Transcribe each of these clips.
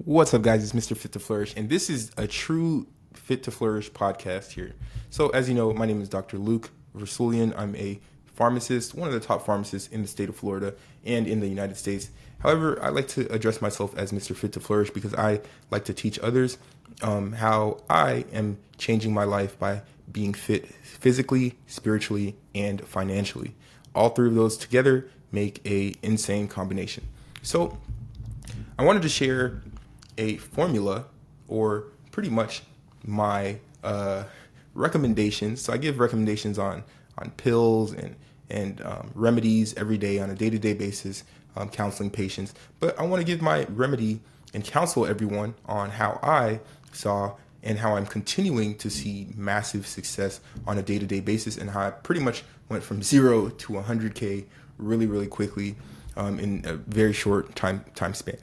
What's up, guys? It's Mr. Fit to Flourish, and this is a true Fit to Flourish podcast here. So, as you know, my name is Dr. Luke Versulian. I'm a pharmacist, one of the top pharmacists in the state of Florida and in the United States. However, I like to address myself as Mr. Fit to Flourish because I like to teach others how I am changing my life by being fit physically, spiritually, and financially. All three of those together make a insane combination. So, I wanted to share a formula, or pretty much my recommendations. So I give recommendations on pills and remedies every day on a day-to-day basis, counseling patients. But I want to give my remedy and counsel everyone on how I saw and how I'm continuing to see massive success on a day-to-day basis, and how I pretty much went from 0 to 100K really, really quickly in a very short time span.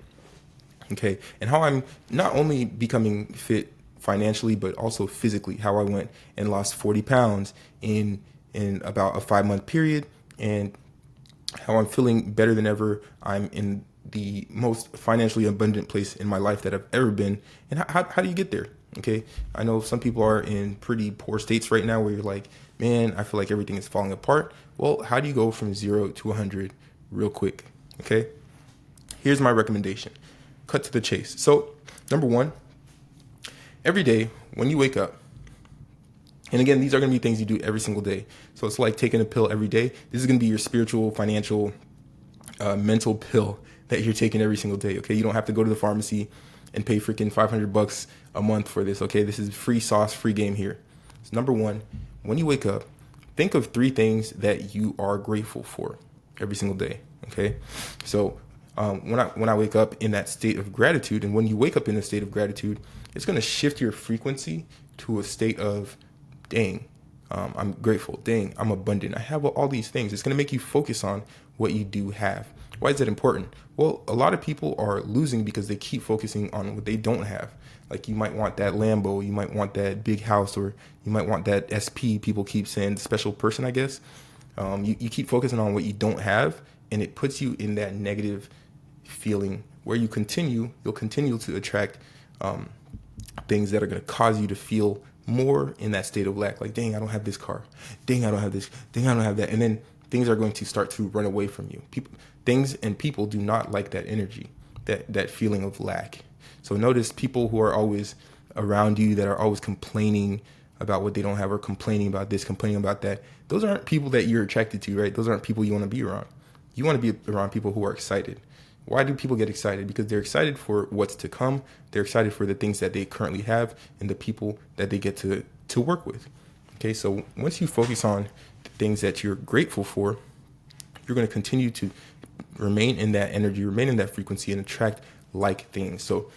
Okay, and how I'm not only becoming fit financially, but also physically, how I went and lost 40 pounds in about a 5-month period, and how I'm feeling better than ever. I'm in the most financially abundant place in my life that I've ever been. And how do you get there? Okay, I know some people are in pretty poor states right now where you're like, man, I feel like everything is falling apart. Well, how do you go from 0 to 100 real quick? Okay, here's my recommendation. Cut to the chase. So, number one, every day when you wake up, and again, these are going to be things you do every single day. So it's like taking a pill every day. This is going to be your spiritual, financial, mental pill that you're taking every single day. Okay, you don't have to go to the pharmacy and pay freaking $500 a month for this. Okay, this is free sauce, free game here. So number one, when you wake up, think of 3 things that you are grateful for every single day. Okay, so when I wake up in that state of gratitude, and when you wake up in a state of gratitude, it's going to shift your frequency to a state of, dang, I'm grateful. Dang, I'm abundant. I have all these things. It's going to make you focus on what you do have. Why is that important? Well, a lot of people are losing because they keep focusing on what they don't have. Like, you might want that Lambo, you might want that big house, or you might want that SP. People keep saying special person, I guess. You keep focusing on what you don't have, and it puts you in that negative feeling where you'll continue to attract things that are going to cause you to feel more in that state of lack. Like, dang, I don't have this car. Dang, I don't have this. Dang, I don't have that. And then things are going to start to run away from you. Things and people do not like that energy, that feeling of lack. So notice people who are always around you, that are always complaining about what they don't have, or complaining about this, complaining about that. Those aren't people that you're attracted to, right? Those aren't people you want to be around. You want to be around people who are excited. Why do people get excited? Because they're excited for what's to come. They're excited for the things that they currently have and the people that they get to work with. Okay, so once you focus on the things that you're grateful for, you're going to continue to remain in that energy, remain in that frequency, and attract like things. So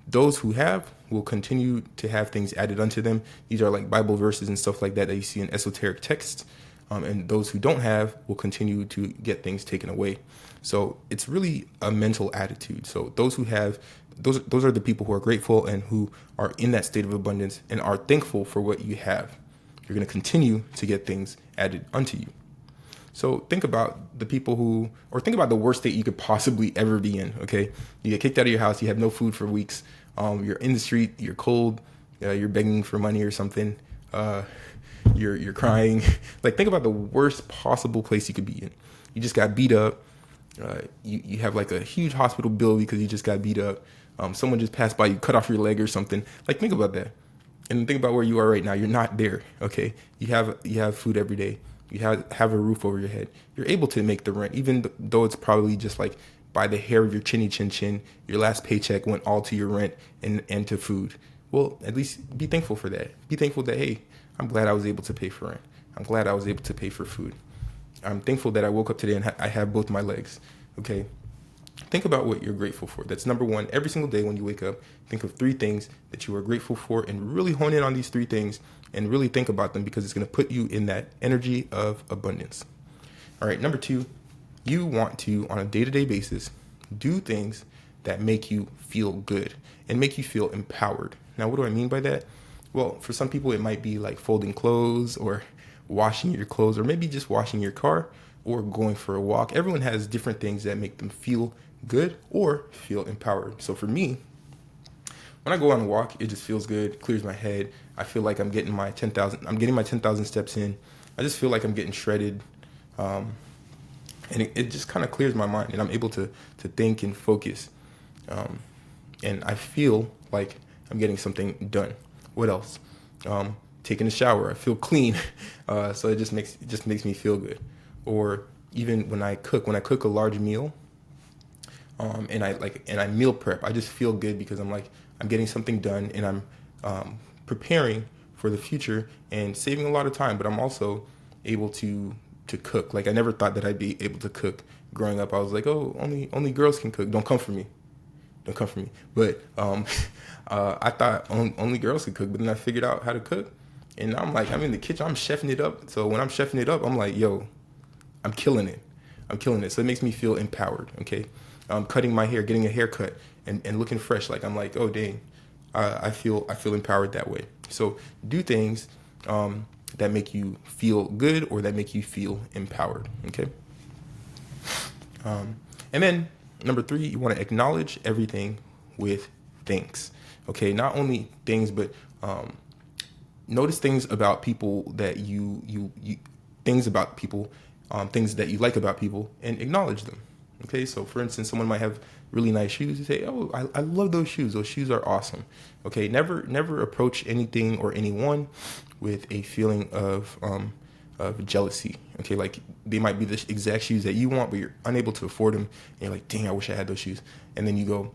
those who have will continue to have things added unto them. These are like Bible verses and stuff like that you see in esoteric texts. And those who don't have will continue to get things taken away. So it's really a mental attitude. So those who have, those are the people who are grateful and who are in that state of abundance and are thankful for what you have. You're going to continue to get things added unto you. So think about the people think about the worst state you could possibly ever be in. Okay, you get kicked out of your house, you have no food for weeks, you're in the street, you're cold, you're begging for money or something. You're crying. Like, think about the worst possible place you could be in. You just got beat up. You have like a huge hospital bill because you just got beat up. Someone just passed by you, cut off your leg or something. Like, think about that, and think about where you are right now. You're not there. Okay, you have food every day. You have a roof over your head. You're able to make the rent, even though it's probably just like by the hair of your chinny chin chin. Your last paycheck went all to your rent and to food. Well, at least be thankful for that. Be thankful that, hey, I'm glad I was able to pay for rent. I'm glad I was able to pay for food. I'm thankful that I woke up today and I have both my legs. Okay. Think about what you're grateful for. That's number one. Every single day when you wake up, think of 3 things that you are grateful for, and really hone in on these 3 things and really think about them, because it's going to put you in that energy of abundance. All right. Number 2, you want to, on a day-to-day basis, do things that make you feel good and make you feel empowered. Now, what do I mean by that? Well, for some people, it might be like folding clothes, or washing your clothes, or maybe just washing your car, or going for a walk. Everyone has different things that make them feel good or feel empowered. So for me, when I go on a walk, it just feels good, clears my head. I feel like I'm getting my 10,000 steps in. I just feel like I'm getting shredded. And it just kind of clears my mind, and I'm able to think and focus. And I feel like I'm getting something done. What else? Taking a shower, I feel clean. So it just makes me feel good. Or even when I cook a large meal, and I meal prep, I just feel good because I'm getting something done, and I'm preparing for the future and saving a lot of time. But I'm also able to cook. Like, I never thought that I'd be able to cook growing up. I was like, oh, only girls can cook. Don't come for me. But I thought only girls could cook. But then I figured out how to cook, and I'm like, I'm in the kitchen. I'm chefing it up. So when I'm chefing it up, I'm like, yo, I'm killing it. So it makes me feel empowered. Okay, cutting my hair, getting a haircut, and looking fresh. Like, I'm like, oh dang, I feel empowered that way. So do things that make you feel good or that make you feel empowered. Okay. And then number 3, you want to acknowledge everything with thanks. Okay, not only things, but notice things about people that you things about people, things that you like about people, and acknowledge them. Okay, so for instance, someone might have really nice shoes. You say, "Oh, I love those shoes. Those shoes are awesome." Okay, never approach anything or anyone with a feeling of jealousy. Okay, like they might be the exact shoes that you want, but you're unable to afford them, and you're like, "Dang, I wish I had those shoes." And then you go,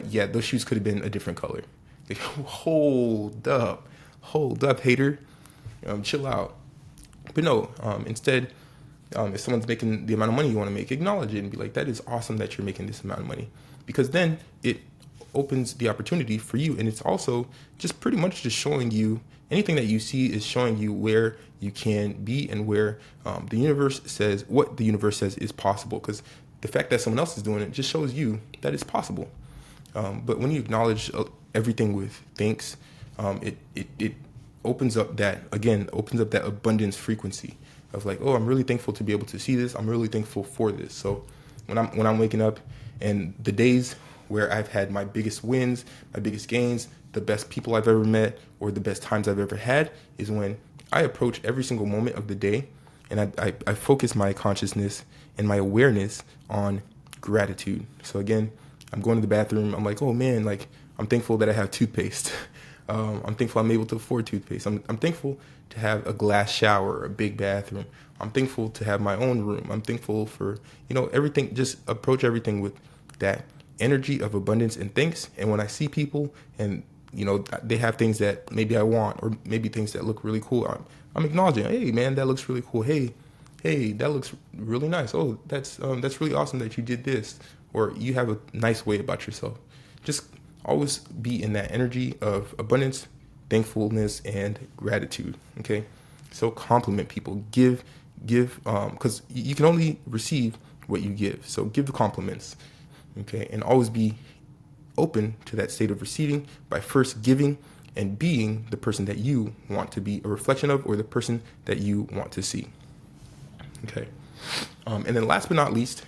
"Yeah, those shoes could have been a different color." Like, hold up, hater, chill out. But no, instead, if someone's making the amount of money you want to make, acknowledge it and be like, "That is awesome that you're making this amount of money," because then it opens the opportunity for you, and it's also just pretty much just showing you, anything that you see is showing you where you can be and where what the universe says is possible. Because the fact that someone else is doing it just shows you that it's possible. But when you acknowledge everything with thanks, it opens up that abundance frequency of like, oh, I'm really thankful to be able to see this. I'm really thankful for this. So when I'm waking up, and the days where I've had my biggest wins, my biggest gains, the best people I've ever met, or the best times I've ever had, is when I approach every single moment of the day, and I focus my consciousness and my awareness on gratitude. So again, I'm going to the bathroom. I'm like, oh man, like, I'm thankful that I have toothpaste. I'm thankful I'm able to afford toothpaste. I'm thankful to have a glass shower, a big bathroom. I'm thankful to have my own room. I'm thankful for, everything. Just approach everything with that energy of abundance and thanks. And when I see people and, they have things that maybe I want, or maybe things that look really cool, I'm acknowledging, hey man, that looks really cool. Hey, that looks really nice. Oh, that's really awesome that you did this, or you have a nice way about yourself. Just always be in that energy of abundance, thankfulness, and gratitude. Okay, so compliment people. Give, because you can only receive what you give. So give the compliments. Okay, and always be open to that state of receiving by first giving and being the person that you want to be a reflection of, or the person that you want to see. Okay, and then last but not least,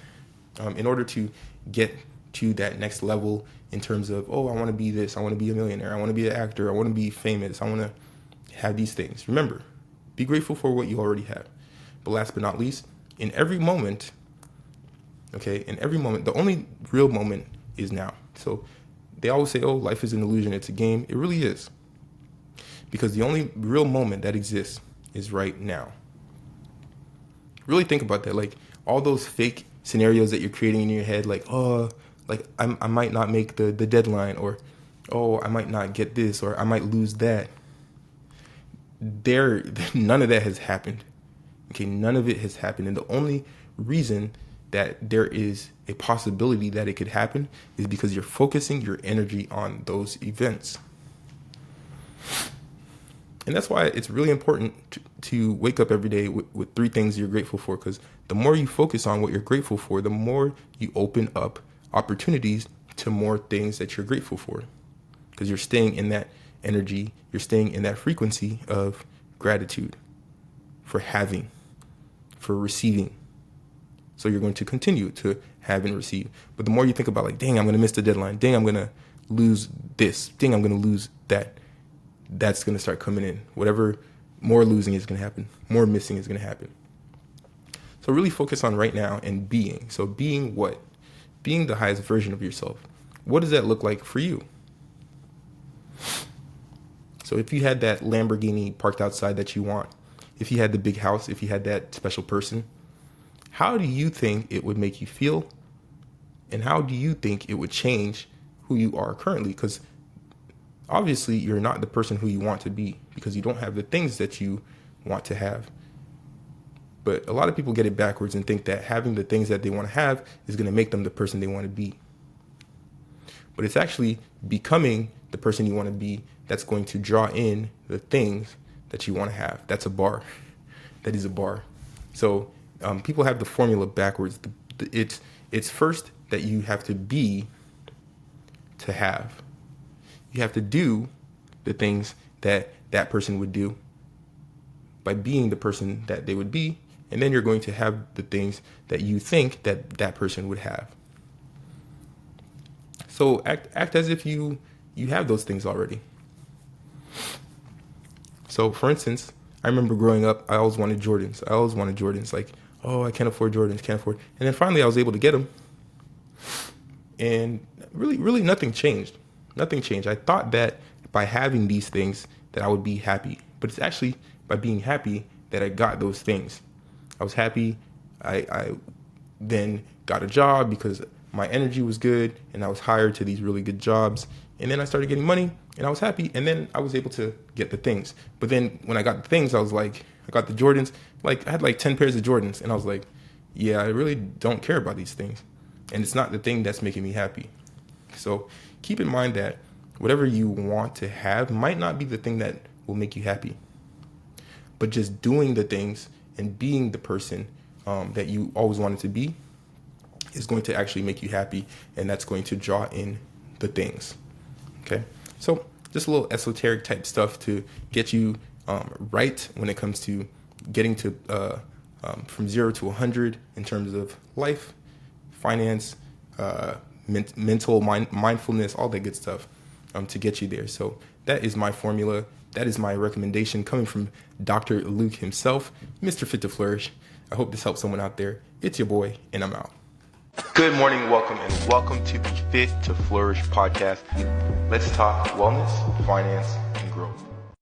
in order to get to that next level in terms of, oh, I want to be this, I want to be a millionaire, I want to be an actor, I want to be famous, I want to have these things. Remember, be grateful for what you already have. But last but not least, in every moment, the only real moment is now. So they always say, oh, life is an illusion, it's a game. It really is. Because the only real moment that exists is right now. Really think about that. Like, all those fake scenarios that you're creating in your head, like, oh, like I might not make the deadline, or, oh, I might not get this, or I might lose that. None of that has happened. Okay, none of it has happened. And the only reason that there is a possibility that it could happen is because you're focusing your energy on those events. And that's why it's really important to wake up every day with 3 things you're grateful for, because the more you focus on what you're grateful for, the more you open up opportunities to more things that you're grateful for, because you're staying in that energy, you're staying in that frequency of gratitude for having, for receiving. So you're going to continue to have and receive. But the more you think about, like, dang, I'm going to miss the deadline. Dang, I'm going to lose this thing, I'm going to lose that. That's going to start coming in. Whatever, more losing is going to happen. More missing is going to happen. So really focus on right now and being. So being what? Being the highest version of yourself. What does that look like for you? So if you had that Lamborghini parked outside that you want, if you had the big house, if you had that special person, how do you think it would make you feel? And how do you think it would change who you are currently? Because obviously you're not the person who you want to be because you don't have the things that you want to have. But a lot of people get it backwards and think that having the things that they want to have is going to make them the person they want to be. But it's actually becoming the person you want to be that's going to draw in the things that you want to have. That's a bar. That is a bar. So people have the formula backwards. It's first that you have to be to have. You have to do the things that that person would do by being the person that they would be, and then you're going to have the things that you think that that person would have. So act as if you have those things already. So for instance, I remember growing up, I always wanted Jordans. Like, oh, I can't afford Jordans, And then finally I was able to get them. And really nothing changed. I thought that by having these things that I would be happy. But it's actually by being happy that I got those things. I was happy. I then got a job because my energy was good and I was hired to these really good jobs. And then I started getting money and I was happy. And then I was able to get the things. But then when I got the things, I was like, I got the Jordans. Like I had like 10 pairs of Jordans. And I was like, yeah, I really don't care about these things. And it's not the thing that's making me happy. So keep in mind that whatever you want to have might not be the thing that will make you happy. But just doing the things and being the person that you always wanted to be is going to actually make you happy. And that's going to draw in the things. Okay, so just a little esoteric type stuff to get you right when it comes to getting to from 0 to 100 in terms of life, finance, mental mindfulness, all that good stuff to get you there. So that is my formula. That is my recommendation coming from Dr. Luke himself, Mr. Fit to Flourish. I hope this helps someone out there. It's your boy, and I'm out. Good morning, welcome to the Fit to Flourish podcast. Let's talk wellness, finance, and growth.